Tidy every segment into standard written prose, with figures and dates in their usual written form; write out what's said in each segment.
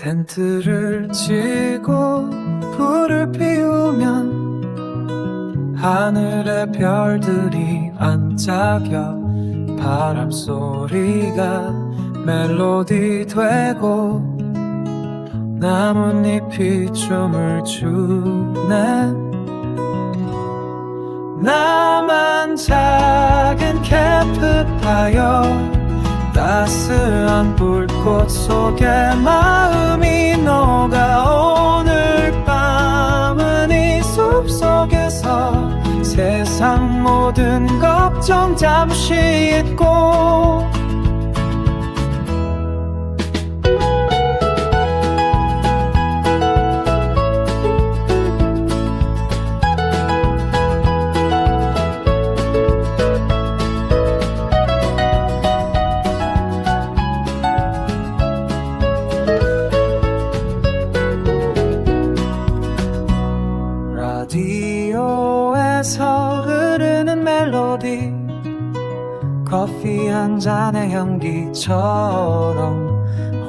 텐트를 치고 불을 피우면 하늘에 별들이 반짝여 바람 소리가 멜로디 되고 나뭇잎이 춤을 추네. 나만 작은 캠프파이어 따스한 불꽃 속에 마음이 녹아. 오늘 밤은 이 숲속에서 세상 모든 걱정 잠시 잊고 라디오에서 흐르는 멜로디 커피 한 잔의 향기처럼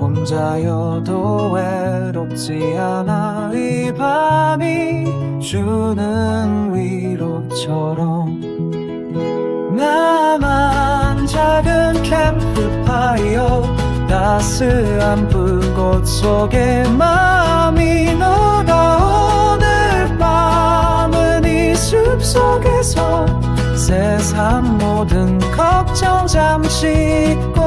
혼자여도 외롭지 않아. 이 밤이 주는 위로처럼 나만 작은 캠프파이어 따스한 불꽃 속에 마음이 녹아. 오늘 밤은 이 숲속에서 세상 모든 걱정 잠시 잊고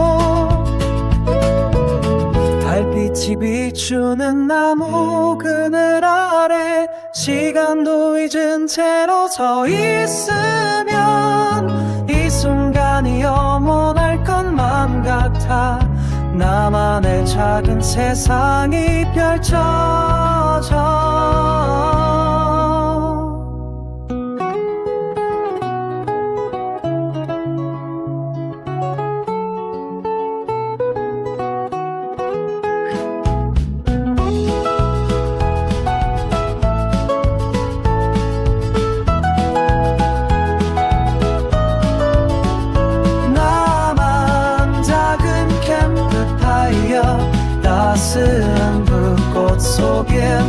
달빛이 비추는 나무 그늘 아래 시간도 잊은 채로 서 있으면 이 순간이 영원할 것만 같아. 나만의 작은 세상이 펼쳐져. 따스한 불꽃 속에